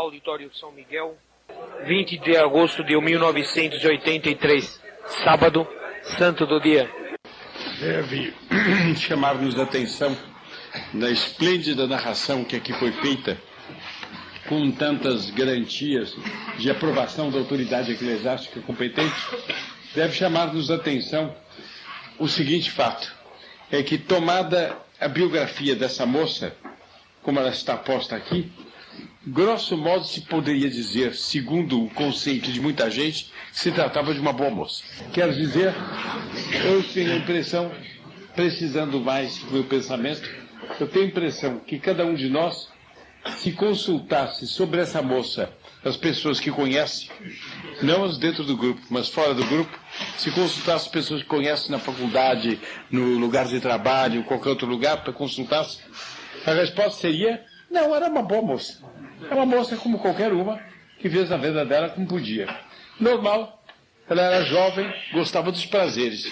Auditório São Miguel, 20 de agosto de 1983, sábado, santo do dia. Deve chamar-nos a atenção na esplêndida narração que aqui foi feita, com tantas garantias de aprovação da autoridade eclesiástica competente. Deve chamar-nos a atenção o seguinte fato, é que tomada a biografia dessa moça, como ela está posta aqui, grosso modo se poderia dizer, segundo o conceito de muita gente, que se tratava de uma boa moça. Quero dizer, eu tenho a impressão, precisando mais do meu pensamento, eu tenho a impressão que cada um de nós, se consultasse sobre essa moça as pessoas que conhece, não as dentro do grupo, mas fora do grupo, se consultasse as pessoas que conhece na faculdade, no lugar de trabalho, qualquer outro lugar, para consultasse, a resposta seria, não, era uma boa moça. É uma moça como qualquer uma, que fez a vida dela como podia. Normal, ela era jovem, gostava dos prazeres.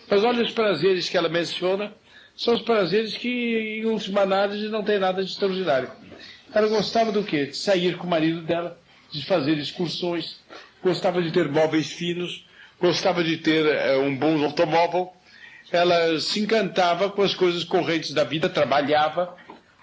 Mas olha, os prazeres que ela menciona, são os prazeres que, em última análise, não tem nada de extraordinário. Ela gostava do quê? De sair com o marido dela, de fazer excursões, gostava de ter móveis finos, gostava de ter um bom automóvel. Ela se encantava com as coisas correntes da vida, trabalhava,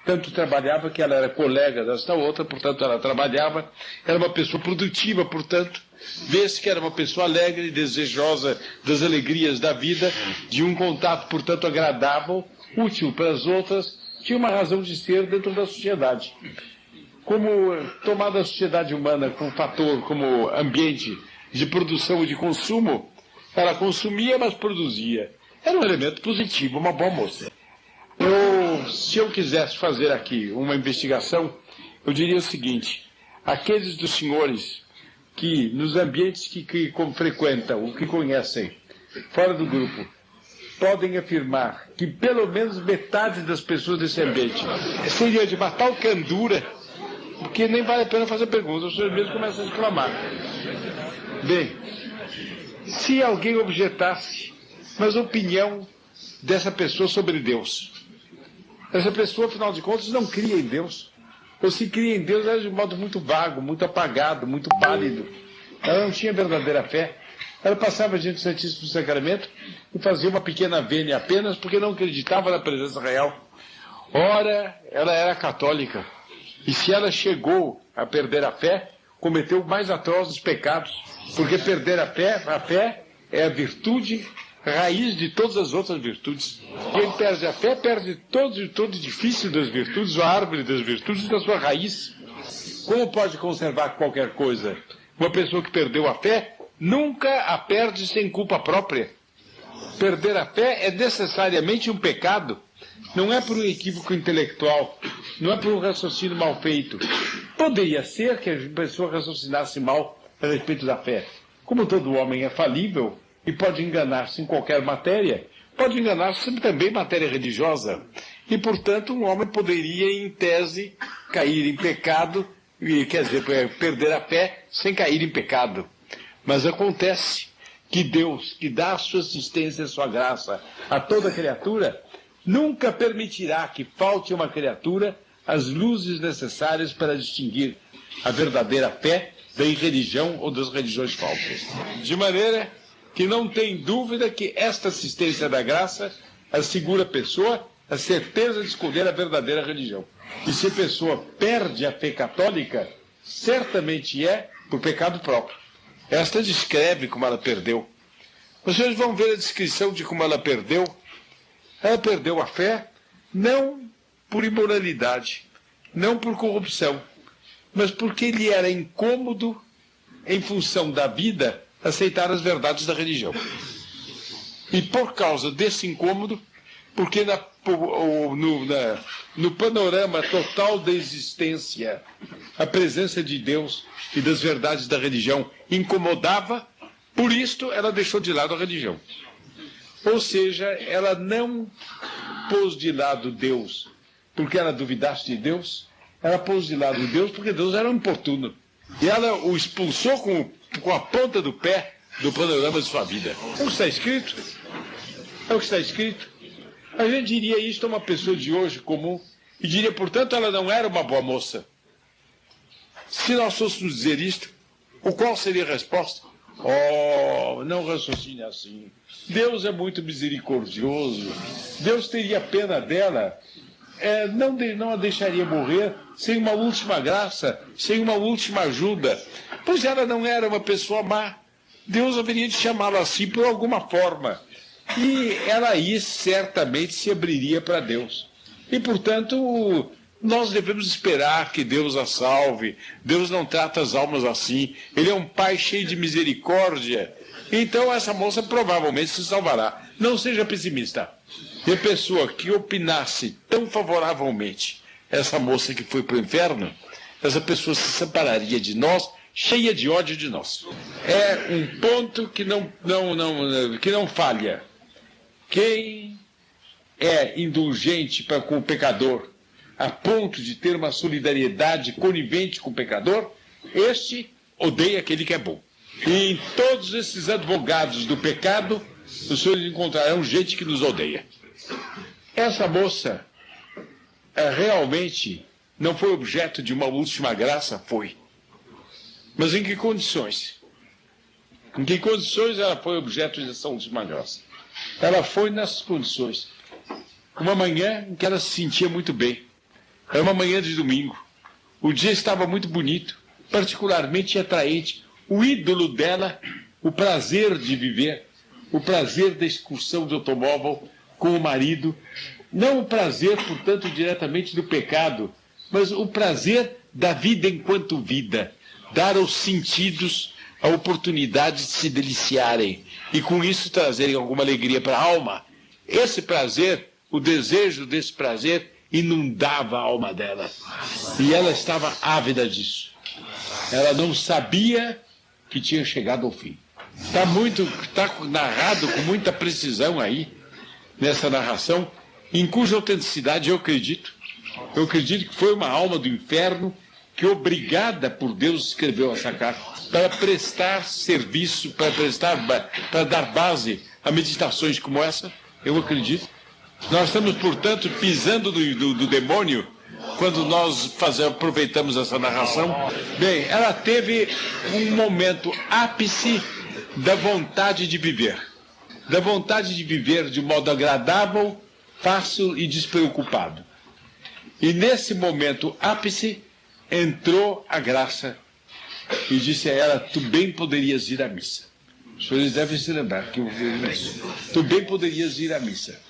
tanto trabalhava que ela era colega desta outra, portanto ela trabalhava, era uma pessoa produtiva, portanto, vê-se que era uma pessoa alegre, desejosa das alegrias da vida, de um contato, portanto, agradável, útil para as outras, tinha uma razão de ser dentro da sociedade. Como tomada a sociedade humana como fator, como ambiente de produção e de consumo, ela consumia, mas produzia. Era um elemento positivo, uma boa moça. Se eu quisesse fazer aqui uma investigação, eu diria o seguinte, aqueles dos senhores que nos ambientes que frequentam, ou que conhecem, fora do grupo, podem afirmar que pelo menos metade das pessoas desse ambiente seria de uma tal candura, porque nem vale a pena fazer perguntas, os senhores mesmo começam a exclamar. Bem, se alguém objetasse, mas a opinião dessa pessoa sobre Deus, essa pessoa, afinal de contas, não cria em Deus. Ou se cria em Deus, era de um modo muito vago, muito apagado, muito pálido. Ela não tinha verdadeira fé. Ela passava diante do Santíssimo Sacramento e fazia uma pequena vênia apenas porque não acreditava na presença real. Ora, ela era católica. E se ela chegou a perder a fé, cometeu o mais atroz dos pecados. Porque perder a fé é a virtude raiz de todas as outras virtudes. Quem perde a fé, perde todo o edifício das virtudes, a árvore das virtudes da sua raiz. Como pode conservar qualquer coisa? Uma pessoa que perdeu a fé, nunca a perde sem culpa própria. Perder a fé é necessariamente um pecado. Não é por um equívoco intelectual, não é por um raciocínio mal feito. Poderia ser que a pessoa raciocinasse mal a respeito da fé. Como todo homem é falível, e pode enganar-se em qualquer matéria, pode enganar-se também em matéria religiosa. E, portanto, um homem poderia, em tese, cair em pecado, quer dizer, perder a fé sem cair em pecado. Mas acontece que Deus, que dá a sua assistência e a sua graça a toda criatura, nunca permitirá que falte a uma criatura as luzes necessárias para distinguir a verdadeira fé da irreligião ou das religiões falsas. De maneira que não tem dúvida que esta assistência da graça assegura a pessoa a certeza de escolher a verdadeira religião. E se a pessoa perde a fé católica, certamente é por pecado próprio. Esta descreve como ela perdeu. Vocês vão ver a descrição de como ela perdeu. Ela perdeu a fé não por imoralidade, não por corrupção, mas porque lhe era incômodo, em função da vida, aceitar as verdades da religião. E por causa desse incômodo, porque no panorama total da existência, a presença de Deus e das verdades da religião incomodava, por isto ela deixou de lado a religião. Ou seja, ela não pôs de lado Deus porque ela duvidasse de Deus, ela pôs de lado Deus porque Deus era importuno. E ela o expulsou com a ponta do pé do panorama de sua vida. É o que está escrito. É o que está escrito. A gente diria isto a uma pessoa de hoje comum e diria, portanto, ela não era uma boa moça. Se nós fôssemos dizer isto, qual seria a resposta? Oh, não raciocine assim. Deus é muito misericordioso. Deus teria pena dela. Não a deixaria morrer sem uma última graça, sem uma última ajuda. Pois ela não era uma pessoa má. Deus haveria de chamá-la assim por alguma forma. E ela aí certamente se abriria para Deus. E, portanto, nós devemos esperar que Deus a salve. Deus não trata as almas assim. Ele é um Pai cheio de misericórdia. Então essa moça provavelmente se salvará. Não seja pessimista. E a pessoa que opinasse tão favoravelmente essa moça que foi para o inferno, essa pessoa se separaria de nós, cheia de ódio de nós. É um ponto que não falha. Quem é indulgente com o pecador, a ponto de ter uma solidariedade conivente com o pecador, este odeia aquele que é bom. E em todos esses advogados do pecado, os senhores encontrarão gente que nos odeia. Essa moça realmente não foi objeto de uma última graça? Foi. Mas em que condições? Em que condições ela foi objeto dessa última graça? Ela foi nessas condições. Uma manhã em que ela se sentia muito bem. Era uma manhã de domingo. O dia estava muito bonito, particularmente atraente. O ídolo dela, o prazer de viver, o prazer da excursão de automóvel com o marido, não o prazer, portanto, diretamente do pecado, mas o prazer da vida enquanto vida, dar aos sentidos a oportunidade de se deliciarem e com isso trazerem alguma alegria para a alma. Esse prazer, o desejo desse prazer, inundava a alma dela e ela estava ávida disso. Ela não sabia que tinha chegado ao fim. Está narrado com muita precisão aí, nessa narração, em cuja autenticidade eu acredito que foi uma alma do inferno que, obrigada por Deus, escreveu essa carta para prestar serviço, para dar base a meditações como essa. Eu acredito. Nós estamos, portanto, pisando do demônio quando nós aproveitamos essa narração. Bem, ela teve um momento ápice da vontade de viver. Da vontade de viver de modo agradável, fácil e despreocupado. E nesse momento ápice entrou a graça e disse a ela: tu bem poderias ir à missa. Os senhores devem se lembrar que eu vi isso. Tu bem poderias ir à missa.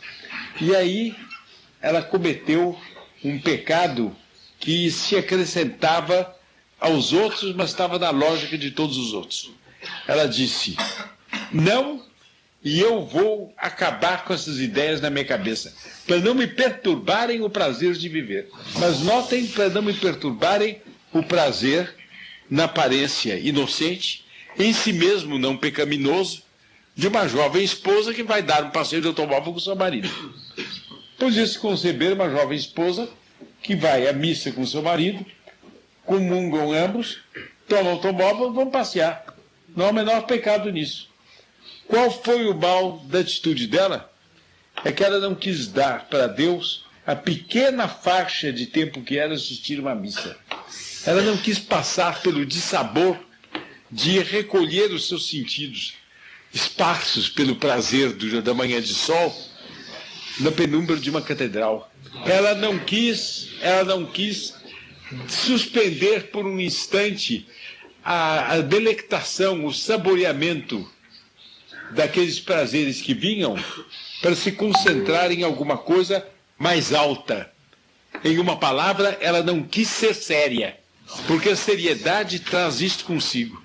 E aí ela cometeu um pecado que se acrescentava aos outros, mas estava na lógica de todos os outros. Ela disse: não, e eu vou acabar com essas ideias na minha cabeça, para não me perturbarem o prazer de viver. Mas notem, para não me perturbarem o prazer na aparência inocente, em si mesmo não pecaminoso, de uma jovem esposa que vai dar um passeio de automóvel com seu marido. Podia se conceber uma jovem esposa que vai à missa com seu marido, comungam ambos, tomam automóvel e vão passear. Não há o menor pecado nisso. Qual foi o mal da atitude dela? É que ela não quis dar para Deus a pequena faixa de tempo que era assistir uma missa. Ela não quis passar pelo dissabor de recolher os seus sentidos esparsos pelo prazer da manhã de sol na penumbra de uma catedral. Ela não quis suspender por um instante a delectação, o saboreamento daqueles prazeres que vinham para se concentrar em alguma coisa mais alta. Em uma palavra, ela não quis ser séria, porque a seriedade traz isto consigo.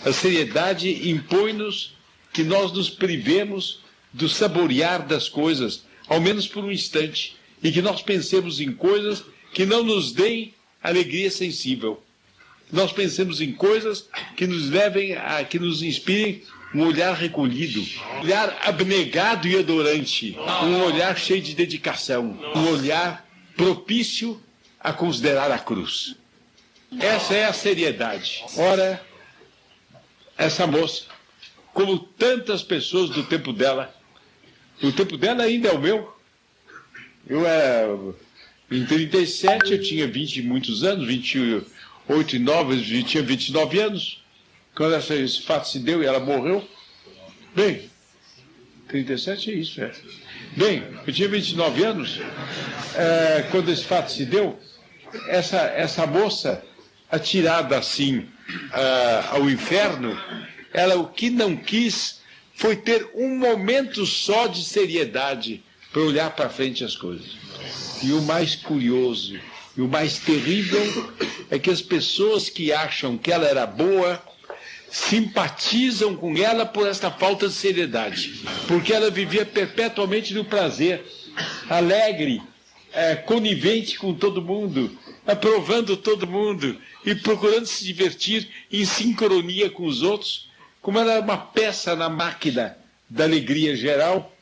A seriedade impõe-nos que nós nos privemos do saborear das coisas, ao menos por um instante, e que nós pensemos em coisas que não nos deem alegria sensível. Nós pensemos em coisas que nos levem que nos inspirem um olhar recolhido, um olhar abnegado e adorante, um olhar cheio de dedicação, um olhar propício a considerar a cruz. Essa é a seriedade. Ora, essa moça, como tantas pessoas do tempo dela, o tempo dela ainda é o meu. Em 37 eu tinha 20 e muitos anos, 8 e 9, ele tinha 29 anos. Quando esse fato se deu e ela morreu, bem, 37 é isso, é. Bem, eu tinha 29 anos, quando esse fato se deu, essa moça, atirada assim ao inferno, ela o que não quis foi ter um momento só de seriedade para olhar para frente as coisas. E o mais curioso e o mais terrível é que as pessoas que acham que ela era boa simpatizam com ela por esta falta de seriedade, porque ela vivia perpetuamente no prazer, alegre, conivente com todo mundo, aprovando todo mundo e procurando se divertir em sincronia com os outros, como ela era uma peça na máquina da alegria geral.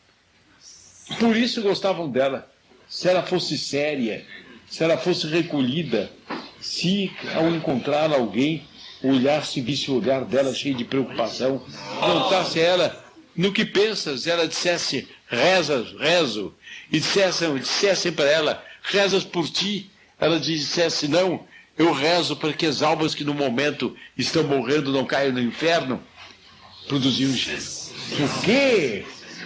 Por isso gostavam dela. Se ela fosse séria, se ela fosse recolhida, se ao encontrar alguém olhasse e visse o olhar dela cheio de preocupação, perguntasse a ela no que pensas, ela dissesse rezo, e dissessem para ela, rezas por ti, ela dissesse, não, eu rezo para que as almas que no momento estão morrendo não caiam no inferno, produziam gelo. O quê?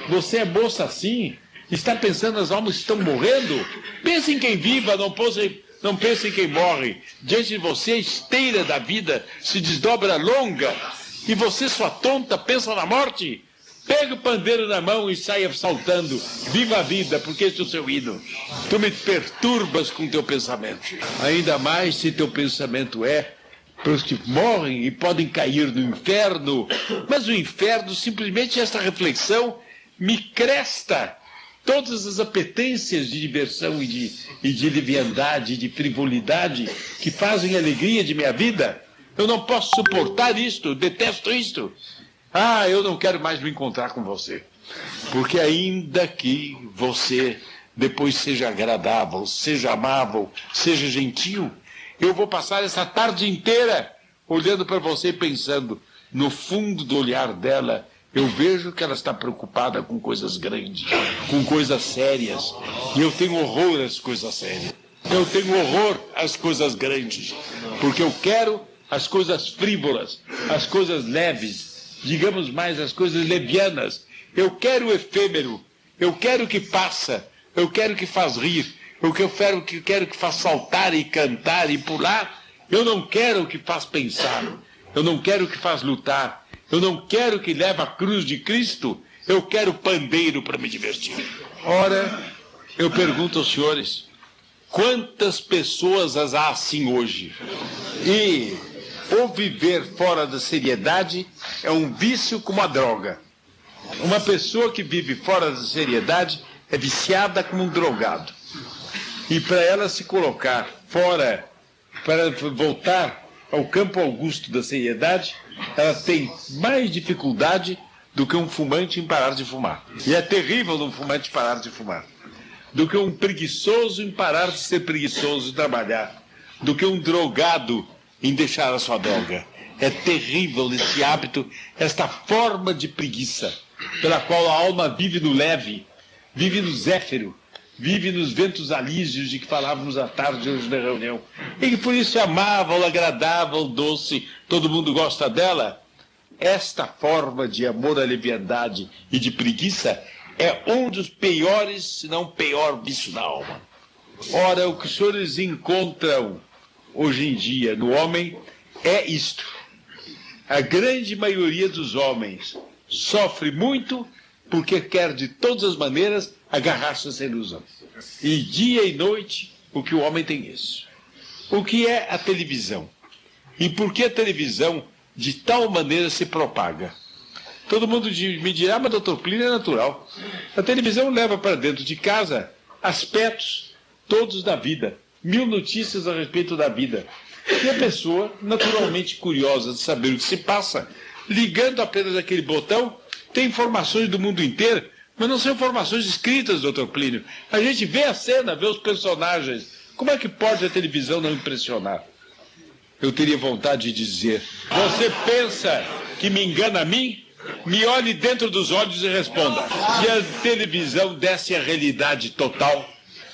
Você é moça assim? Está pensando nas almas que estão morrendo? Pense em quem viva, não pense em quem morre. Diante de você, a esteira da vida se desdobra longa, e você, sua tonta, pensa na morte? Pega o pandeiro na mão e saia saltando. Viva a vida, porque esse é o seu hino. Tu me perturbas com teu pensamento. Ainda mais se teu pensamento é para os que morrem e podem cair no inferno. Mas o inferno, simplesmente esta reflexão, me cresta todas as apetências de diversão e de leviandade, de frivolidade, que fazem a alegria de minha vida. Eu não posso suportar isto, eu detesto isto. Eu não quero mais me encontrar com você. Porque ainda que você depois seja agradável, seja amável, seja gentil, eu vou passar essa tarde inteira olhando para você e pensando, no fundo do olhar dela, eu vejo que ela está preocupada com coisas grandes, com coisas sérias. E eu tenho horror às coisas sérias. Eu tenho horror às coisas grandes. Porque eu quero as coisas frívolas, as coisas leves, digamos mais, as coisas levianas. Eu quero o efêmero. Eu quero o que passa. Eu quero o que faz rir. Eu quero que faz saltar e cantar e pular. Eu não quero o que faz pensar. Eu não quero o que faz lutar. Eu não quero que leve a cruz de Cristo, eu quero pandeiro para me divertir. Ora, eu pergunto aos senhores, quantas pessoas as há assim hoje? E o viver fora da seriedade é um vício como a droga. Uma pessoa que vive fora da seriedade é viciada como um drogado. E para ela se colocar fora, para voltar ao campo augusto da seriedade, ela tem mais dificuldade do que um fumante em parar de fumar. E é terrível um fumante parar de fumar. Do que um preguiçoso em parar de ser preguiçoso e trabalhar. Do que um drogado em deixar a sua droga. É terrível esse hábito, esta forma de preguiça, pela qual a alma vive no leve, vive no zéfiro, vive nos ventos alísios de que falávamos à tarde hoje na reunião. E que por isso é amável, agradável, doce, todo mundo gosta dela. Esta forma de amor à leviandade e de preguiça é um dos piores, se não o pior vício da alma. Ora, o que os senhores encontram hoje em dia no homem é isto. A grande maioria dos homens sofre muito porque quer de todas as maneiras agarrar-se a essa ilusão. E dia e noite, o que o homem tem isso. O que é a televisão? E por que a televisão de tal maneira se propaga? Todo mundo me dirá, mas doutor Plínio é natural. A televisão leva para dentro de casa aspectos todos da vida, 1000 notícias a respeito da vida. E a pessoa, naturalmente curiosa de saber o que se passa, ligando apenas aquele botão, tem informações do mundo inteiro, mas não são informações escritas, doutor Plínio. A gente vê a cena, vê os personagens. Como é que pode a televisão não impressionar? Eu teria vontade de dizer, você pensa que me engana a mim? Me olhe dentro dos olhos e responda. Se a televisão desse a realidade total,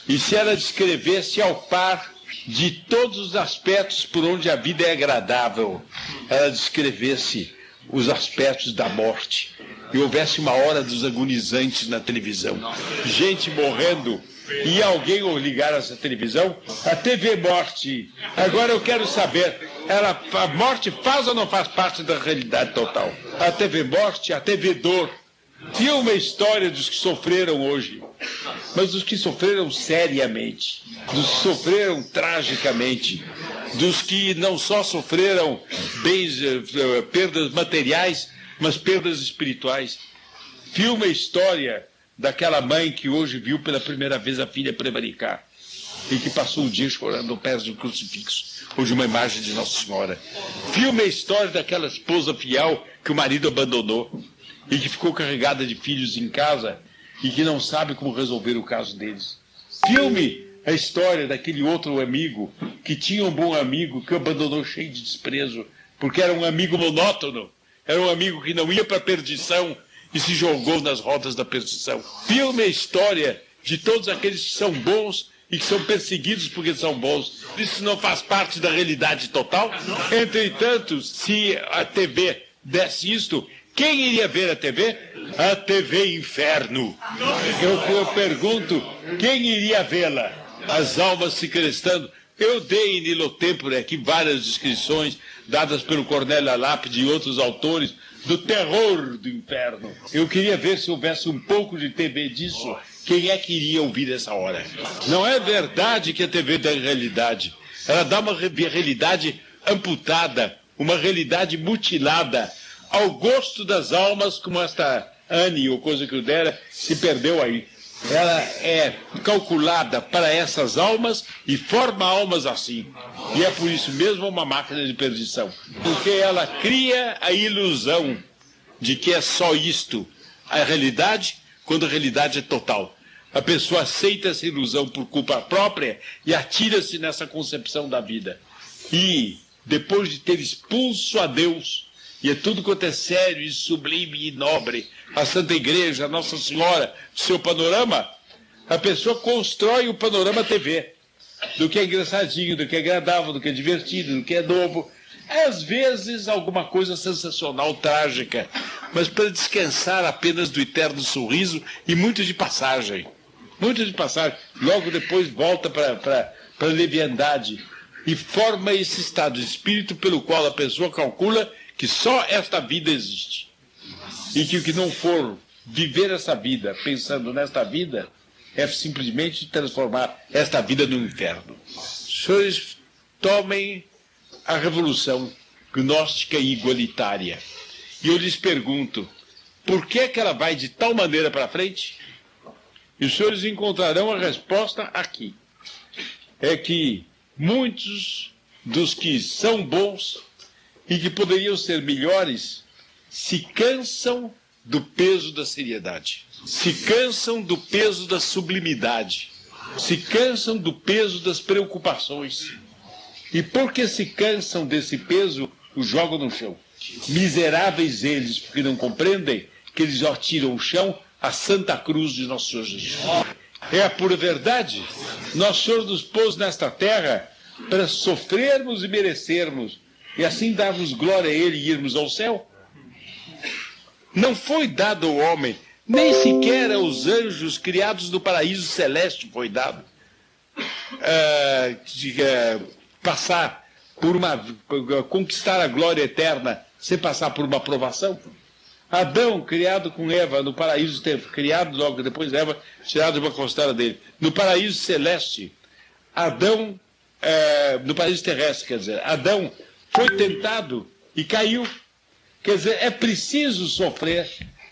e se ela descrevesse ao par de todos os aspectos por onde a vida é agradável, ela descrevesse os aspectos da morte e houvesse uma hora dos agonizantes na televisão, gente morrendo, e alguém ligar essa televisão, a TV Morte. Agora eu quero saber, a morte faz ou não faz parte da realidade total? A TV Morte, a TV Dor. Tinha uma história dos que sofreram hoje, mas dos que sofreram seriamente, dos que sofreram tragicamente, dos que não só sofreram perdas materiais, mas perdas espirituais. Filma a história daquela mãe que hoje viu pela primeira vez a filha prevaricar e que passou o dia chorando aos pés do crucifixo ou de uma imagem de Nossa Senhora. Filme a história daquela esposa fiel que o marido abandonou e que ficou carregada de filhos em casa e que não sabe como resolver o caso deles. Filme a história daquele outro amigo que tinha um bom amigo que o abandonou cheio de desprezo porque era um amigo monótono, era um amigo que não ia para a perdição e se jogou nas rodas da perdição. Filme a história de todos aqueles que são bons e que são perseguidos porque são bons. Isso não faz parte da realidade total? Entretanto, se a TV desse isto, quem iria ver a TV? A TV Inferno. Eu pergunto, quem iria vê-la? As almas se crestando. Eu dei em Nilo Tempore aqui várias descrições dadas pelo Cornélio Lápide e outros autores do terror do inferno. Eu queria ver se houvesse um pouco de TV disso. Quem é que iria ouvir essa hora? Não é verdade que a TV dá realidade. Ela dá uma realidade amputada, uma realidade mutilada, ao gosto das almas, como esta Anne, ou coisa que o dera, se perdeu aí. Ela é calculada para essas almas e forma almas assim. E é por isso mesmo uma máquina de perdição. Porque ela cria a ilusão de que é só isto, a realidade, quando a realidade é total. A pessoa aceita essa ilusão por culpa própria e atira-se nessa concepção da vida. E, depois de ter expulso a Deus, e é tudo quanto é sério e sublime e nobre, a Santa Igreja, a Nossa Senhora, seu panorama, a pessoa constrói o panorama TV, do que é engraçadinho, do que é agradável, do que é divertido, do que é novo. Às vezes alguma coisa sensacional, trágica, mas para descansar apenas do eterno sorriso e muito de passagem. Muito de passagem. Logo depois volta para a leviandade e forma esse estado de espírito pelo qual a pessoa calcula que só esta vida existe. E que o que não for viver essa vida pensando nesta vida é simplesmente transformar esta vida num inferno. Os senhores tomem a revolução gnóstica e igualitária. E eu lhes pergunto, por que é que ela vai de tal maneira para frente? E os senhores encontrarão a resposta aqui. É que muitos dos que são bons e que poderiam ser melhores se cansam do peso da seriedade, se cansam do peso da sublimidade, se cansam do peso das preocupações. E porque se cansam desse peso, o jogam no chão. Miseráveis eles, porque não compreendem que eles já tiram o chão a Santa Cruz de Nosso Senhor Jesus. É a pura verdade. Nosso Senhor nos pôs nesta terra para sofrermos e merecermos, e assim darmos glória a Ele e irmos ao céu. Não foi dado ao homem, nem sequer aos anjos criados no paraíso celeste foi dado, passar por conquistar a glória eterna sem passar por uma provação. Adão, criado com Eva no paraíso, criado logo depois Eva, tirado de uma costela dele, no paraíso celeste, Adão, no paraíso terrestre, quer dizer, Adão foi tentado e caiu. Quer dizer, é preciso sofrer,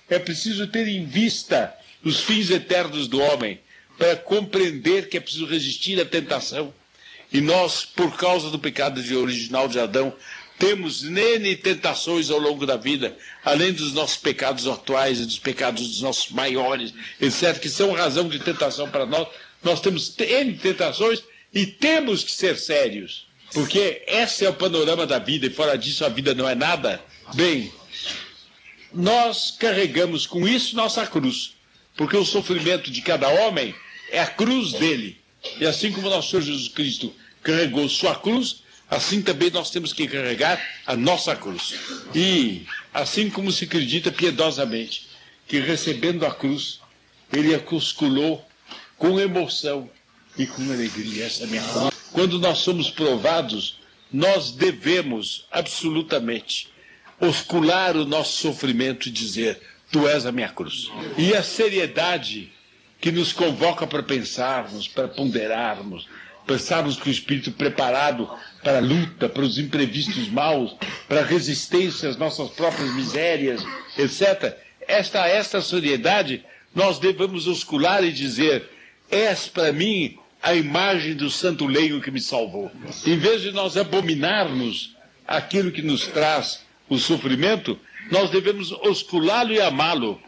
é preciso ter em vista os fins eternos do homem para compreender que é preciso resistir à tentação. E nós, por causa do pecado original de Adão, temos N tentações ao longo da vida, além dos nossos pecados atuais e dos pecados dos nossos maiores, etc., que são razão de tentação para nós. Nós temos N tentações e temos que ser sérios, porque esse é o panorama da vida e fora disso a vida não é nada. Bem, nós carregamos com isso nossa cruz, porque o sofrimento de cada homem é a cruz dele. E assim como nosso Senhor Jesus Cristo carregou sua cruz, assim também nós temos que carregar a nossa cruz. E assim como se acredita piedosamente que recebendo a cruz, ele a cosculou com emoção e com alegria. Essa é a minha cruz. Quando nós somos provados, nós devemos absolutamente oscular o nosso sofrimento e dizer: tu és a minha cruz. E a seriedade que nos convoca para pensarmos, para ponderarmos, pensarmos com o espírito preparado para a luta, para os imprevistos maus, para a resistência às nossas próprias misérias, etc. Esta seriedade nós devemos oscular e dizer: és para mim a imagem do santo leito que me salvou. Em vez de nós abominarmos aquilo que nos traz o sofrimento, nós devemos osculá-lo e amá-lo.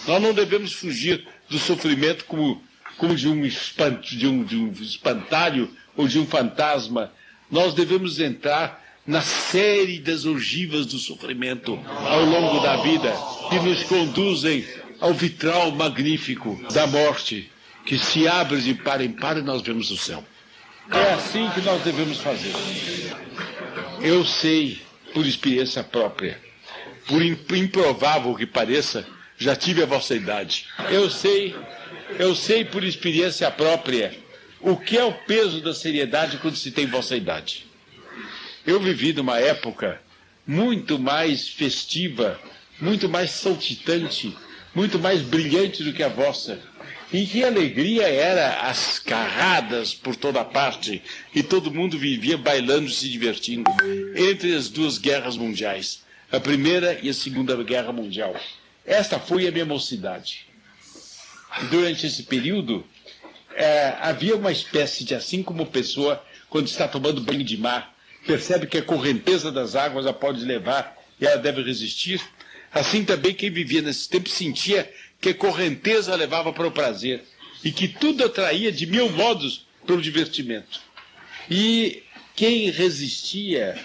Nós não devemos fugir do sofrimento como de um espantalho ou de um fantasma. Nós devemos entrar na série das ogivas do sofrimento ao longo da vida, que nos conduzem ao vitral magnífico da morte, que se abre de par em par e nós vemos o céu. É assim que nós devemos fazer. Eu sei, por experiência própria, por improvável que pareça, já tive a vossa idade. Eu sei por experiência própria o que é o peso da seriedade quando se tem vossa idade. Eu vivi numa época muito mais festiva, muito mais saltitante, muito mais brilhante do que a vossa, em que a alegria era as carradas por toda parte e todo mundo vivia bailando e se divertindo entre as duas guerras mundiais, a Primeira e a Segunda Guerra Mundial. Esta foi a minha mocidade. Durante esse período, havia uma espécie de, assim como a pessoa, quando está tomando banho de mar, percebe que a correnteza das águas a pode levar e ela deve resistir, assim também quem vivia nesse tempo sentia que a correnteza levava para o prazer e que tudo atraía de mil modos para o divertimento. E quem resistia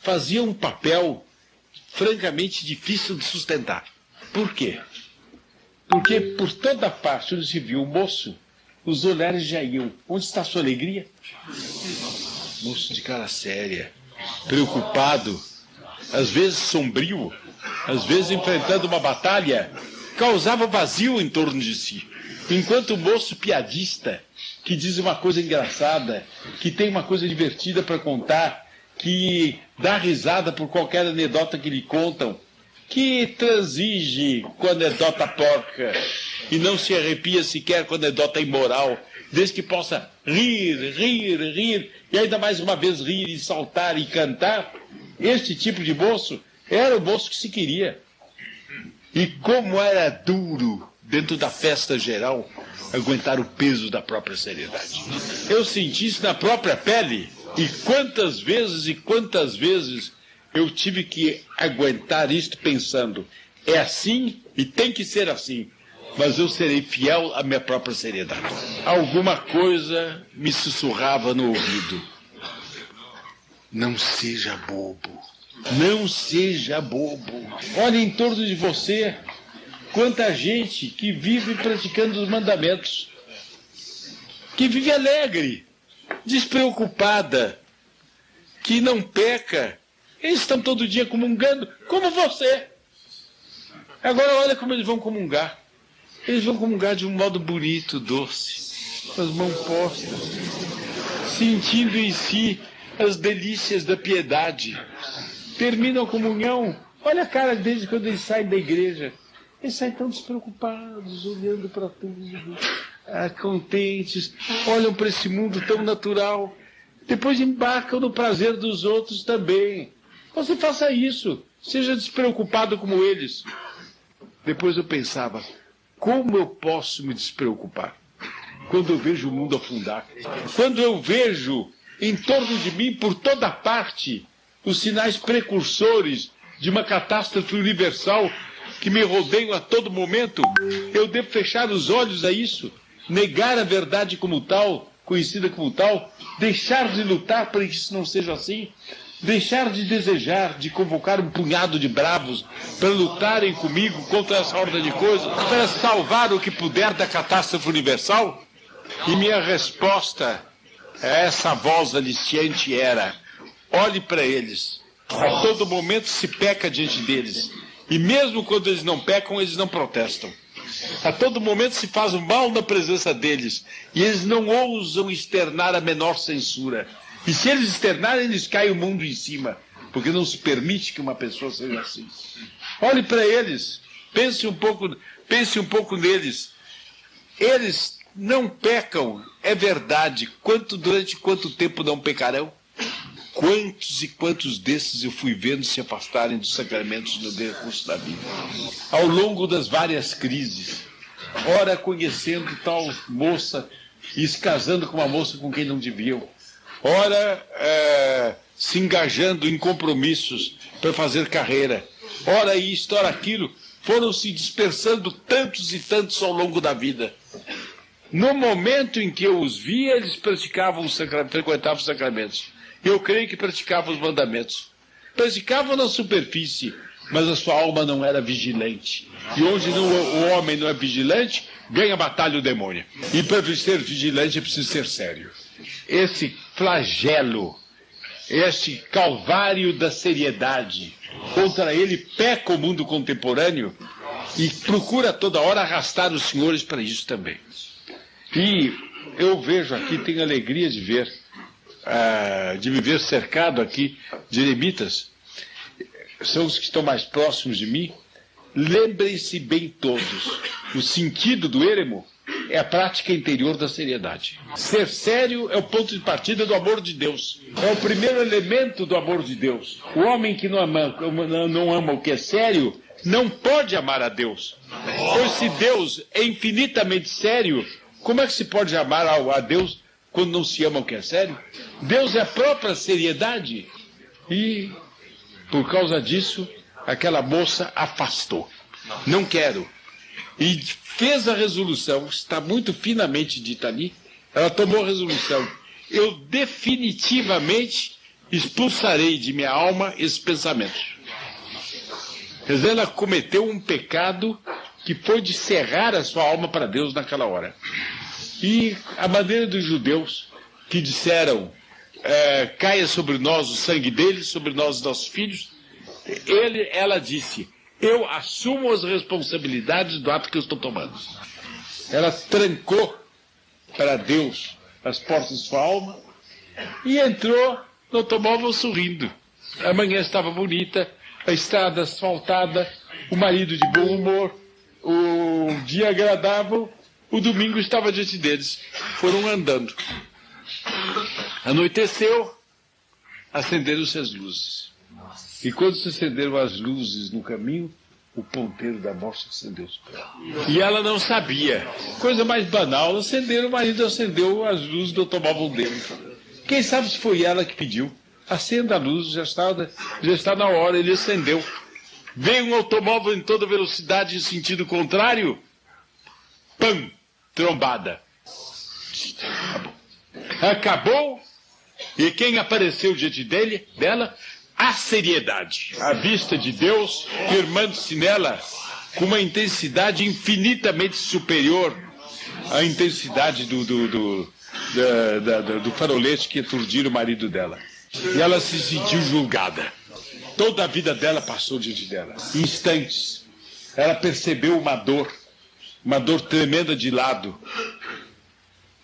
fazia um papel francamente difícil de sustentar. Por quê? Porque por toda parte onde se viu o moço, os olhares já iam: onde está a sua alegria? Moço de cara séria, preocupado, às vezes sombrio, às vezes enfrentando uma batalha, causava vazio em torno de si. Enquanto o moço piadista, que diz uma coisa engraçada, que tem uma coisa divertida para contar, que dá risada por qualquer anedota que lhe contam, que transige com anedota porca e não se arrepia sequer com anedota imoral, desde que possa rir, e ainda mais uma vez rir e saltar e cantar. Este tipo de moço era o moço que se queria. E como era duro, dentro da festa geral, aguentar o peso da própria seriedade. Eu senti isso na própria pele, e quantas vezes eu tive que aguentar isto pensando: é assim e tem que ser assim, mas eu serei fiel à minha própria seriedade. Alguma coisa me sussurrava no ouvido: não seja bobo. Não seja bobo. Olha em torno de você quanta gente que vive praticando os mandamentos, que vive alegre, despreocupada, que não peca. Eles estão todo dia comungando, como você. Agora olha como eles vão comungar. Eles vão comungar de um modo bonito, doce, com as mãos postas, sentindo em si as delícias da piedade. Terminam a comunhão, olha a cara deles quando eles saem da igreja. Eles saem tão despreocupados, olhando para tudo, contentes, olham para esse mundo tão natural. Depois embarcam no prazer dos outros também. Você faça isso, seja despreocupado como eles. Depois eu pensava: como eu posso me despreocupar quando eu vejo o mundo afundar? Quando eu vejo em torno de mim, por toda parte, os sinais precursores de uma catástrofe universal que me rodeiam a todo momento, eu devo fechar os olhos a isso, negar a verdade como tal, conhecida como tal, deixar de lutar para que isso não seja assim, deixar de desejar, de convocar um punhado de bravos para lutarem comigo contra essa ordem de coisas, para salvar o que puder da catástrofe universal? E minha resposta Essa voz aliciante era: olhe para eles. A todo momento se peca diante deles. E mesmo quando eles não pecam, eles não protestam. A todo momento se faz o mal na presença deles. E eles não ousam externar a menor censura. E se eles externarem, eles caem o mundo em cima. Porque não se permite que uma pessoa seja assim. Olhe para eles. Pense um pouco neles. Eles não pecam, é verdade. Durante quanto tempo não pecarão? Quantos e quantos desses eu fui vendo se afastarem dos sacramentos no decurso da vida? Ao longo das várias crises, ora conhecendo tal moça e se casando com uma moça com quem não deviam, ora se engajando em compromissos para fazer carreira, ora isto, ora aquilo, foram se dispersando tantos e tantos ao longo da vida. No momento em que eu os vi, eles praticavam frequentavam os sacramentos. Eu creio que praticavam os mandamentos. Praticavam na superfície, mas a sua alma não era vigilante. E onde o homem não é vigilante, ganha batalha o demônio. E para ser vigilante é preciso ser sério. Esse flagelo, este calvário da seriedade, contra ele peca o mundo contemporâneo e procura toda hora arrastar os senhores para isso também. E eu vejo aqui, tenho alegria de ver, de me ver cercado aqui de eremitas, são os que estão mais próximos de mim. Lembrem-se bem todos, o sentido do eremo é a prática interior da seriedade. Ser sério é o ponto de partida do amor de Deus. É o primeiro elemento do amor de Deus. O homem que não ama o que é sério, não pode amar a Deus. Pois se Deus é infinitamente sério, como é que se pode amar a Deus quando não se ama o que é sério? Deus é a própria seriedade. E, por causa disso, aquela moça afastou. Não quero. E fez a resolução, está muito finamente dita ali, ela tomou a resolução: eu definitivamente expulsarei de minha alma esses pensamentos. Quer dizer, ela cometeu um pecado que foi de cerrar a sua alma para Deus naquela hora. E a maneira dos judeus que disseram: caia sobre nós o sangue deles, sobre nós os nossos filhos, ela disse: eu assumo as responsabilidades do ato que eu estou tomando. Ela trancou para Deus as portas de sua alma e entrou no automóvel sorrindo. A manhã estava bonita, a estrada asfaltada, o marido de bom humor, o dia agradável, o domingo estava diante deles. Foram andando. Anoiteceu, acenderam-se as luzes. E quando se acenderam as luzes no caminho, o ponteiro da morte acendeu. E ela não sabia. Coisa mais banal, o marido acendeu as luzes do automóvel dele. Quem sabe se foi ela que pediu? Acenda a luz, já está na hora, ele acendeu. Veio um automóvel em toda velocidade em sentido contrário. Pam! Trombada. Acabou. E quem apareceu diante dela? A seriedade. A vista de Deus, firmando-se nela com uma intensidade infinitamente superior à intensidade do farolete que aturdiram o marido dela. E ela se sentiu julgada. Toda a vida dela passou diante dela. Em instantes, ela percebeu uma dor tremenda de lado.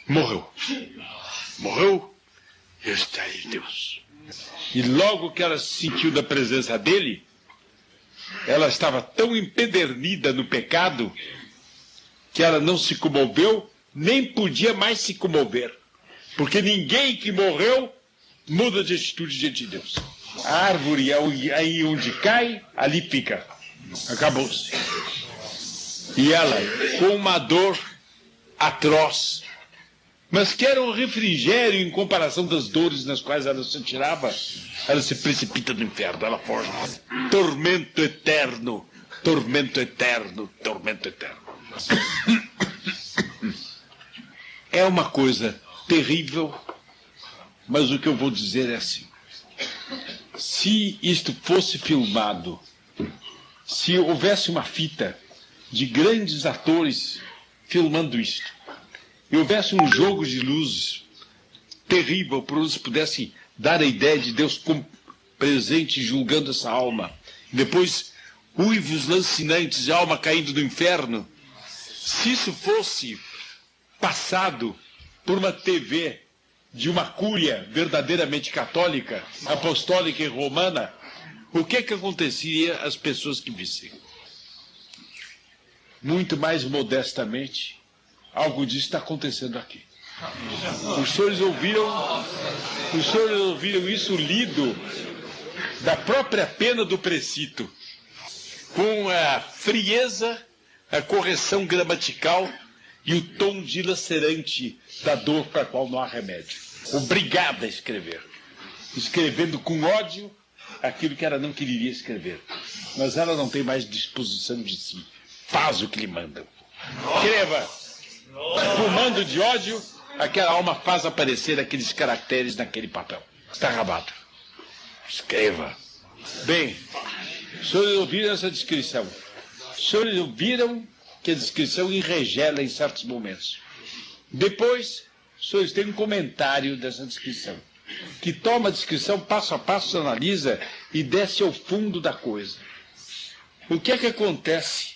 Morreu. Está aí Deus. E logo que ela se sentiu da presença dele, ela estava tão empedernida no pecado que ela não se comoveu, nem podia mais se comover. Porque ninguém que morreu muda de atitude diante de Deus. A árvore, aí onde cai, ali fica. Acabou-se. E ela, com uma dor atroz, mas que era um refrigério em comparação das dores nas quais ela se tirava, ela se precipita no inferno, ela foge. Tormento eterno, tormento eterno, tormento eterno. É uma coisa terrível, mas o que eu vou dizer é assim: se isto fosse filmado, se houvesse uma fita de grandes atores filmando isto, e houvesse um jogo de luzes terrível por onde se pudesse dar a ideia de Deus como presente julgando essa alma. Depois, uivos lancinantes de alma caindo do inferno. Se isso fosse passado por uma TV de uma cúria verdadeiramente católica, apostólica e romana, o que aconteceria às pessoas que vissem? Muito mais modestamente, algo disso está acontecendo aqui. Os senhores ouviram isso lido da própria pena do precito, com a frieza, a correção gramatical e o tom dilacerante da dor para a qual não há remédio. Obrigada a escrever. Escrevendo com ódio aquilo que ela não queria escrever. Mas ela não tem mais disposição de si. Faz o que lhe mandam. Escreva. Fumando de ódio, aquela alma faz aparecer aqueles caracteres naquele papel. Está acabado. Escreva. Bem, os senhores ouviram essa descrição. Os senhores ouviram que a descrição enregela em certos momentos. Depois, os senhores têm um comentário dessa descrição, que toma a descrição passo a passo, analisa e desce ao fundo da coisa. O que é que acontece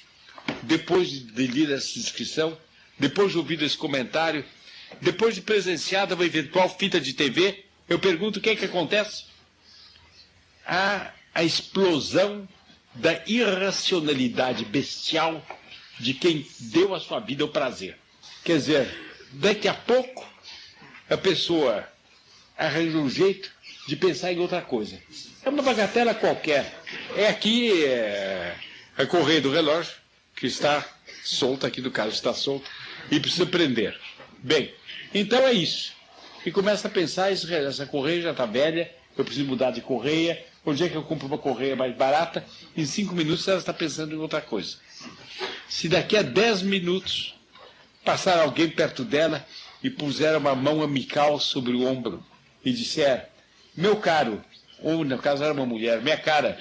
depois de ler essa descrição, depois de ouvir esse comentário, depois de presenciada uma eventual fita de TV? Eu pergunto o que é que acontece? Há a explosão da irracionalidade bestial de quem deu a sua vida ao prazer. Quer dizer, daqui a pouco a pessoa arranja um jeito de pensar em outra coisa. É uma bagatela qualquer. É aqui a correia do relógio, que está solta, aqui no caso está solta, e precisa prender. Bem, então é isso. E começa a pensar, essa correia já está velha, eu preciso mudar de correia, onde é que eu compro uma correia mais barata? Em 5 minutos ela está pensando em outra coisa. Se daqui a 10 minutos passar alguém perto dela e puser uma mão amical sobre o ombro e disser, meu caro, ou no caso era uma mulher, minha cara,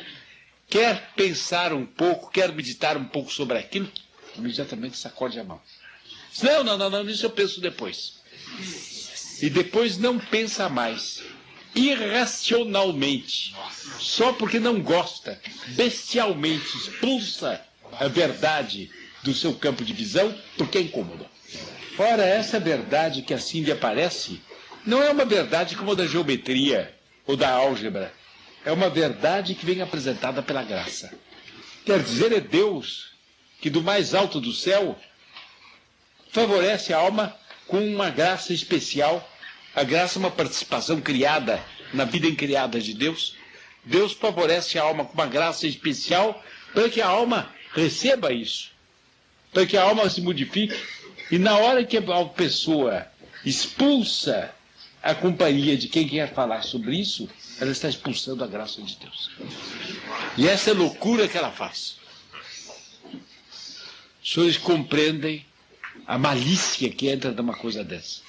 quer pensar um pouco, quer meditar um pouco sobre aquilo? Imediatamente sacode a mão. Não, isso eu penso depois. E depois não pensa mais. Irracionalmente, só porque não gosta, bestialmente expulsa a verdade do seu campo de visão, porque é incômodo. Ora, essa verdade que assim lhe aparece, não é uma verdade como a da geometria ou da álgebra. É uma verdade que vem apresentada pela graça. Quer dizer, é Deus que do mais alto do céu favorece a alma com uma graça especial. A graça é uma participação criada na vida incriada de Deus. Deus favorece a alma com uma graça especial para que a alma receba isso, para que a alma se modifique. E na hora que a pessoa expulsa a companhia de quem quer falar sobre isso, ela está expulsando a graça de Deus. E essa é a loucura que ela faz. Os senhores compreendem a malícia que entra numa coisa dessa.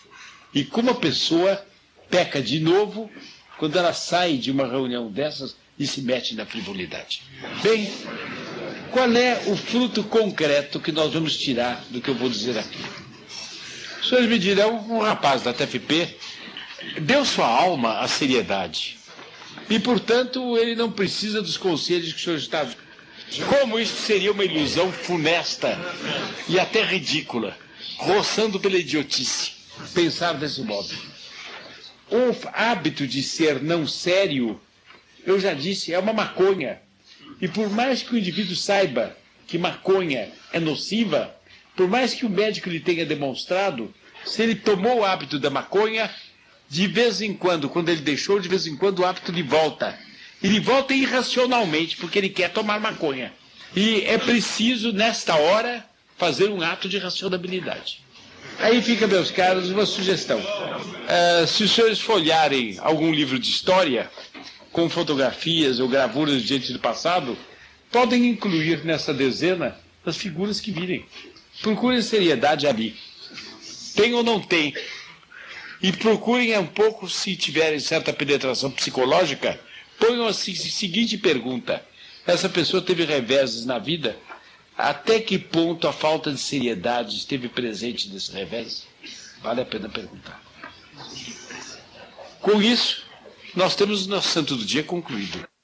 E como a pessoa peca de novo quando ela sai de uma reunião dessas e se mete na frivolidade. Bem, qual é o fruto concreto que nós vamos tirar do que eu vou dizer aqui? Os senhores me dirão, um rapaz da TFP deu sua alma à seriedade. E, portanto, ele não precisa dos conselhos que o senhor está... Como isso seria uma ilusão funesta e até ridícula, roçando pela idiotice. Pensar desse modo. O hábito de ser não sério, eu já disse, é uma maconha. E por mais que o indivíduo saiba que maconha é nociva, por mais que o médico lhe tenha demonstrado, se ele tomou o hábito da maconha, de vez em quando ele deixou, de vez em quando o hábito lhe volta. Ele volta irracionalmente, porque ele quer tomar maconha. E é preciso, nesta hora, fazer um ato de racionalidade. Aí fica, meus caros, uma sugestão. Se os senhores folharem algum livro de história, com fotografias ou gravuras diante do passado, podem incluir nessa dezena as figuras que virem. Procurem seriedade ali. Tem ou não tem? E procurem um pouco, se tiverem certa penetração psicológica, ponham a seguinte pergunta. Essa pessoa teve reveses na vida? Até que ponto a falta de seriedade esteve presente nesse revés? Vale a pena perguntar. Com isso, nós temos o nosso santo do dia concluído.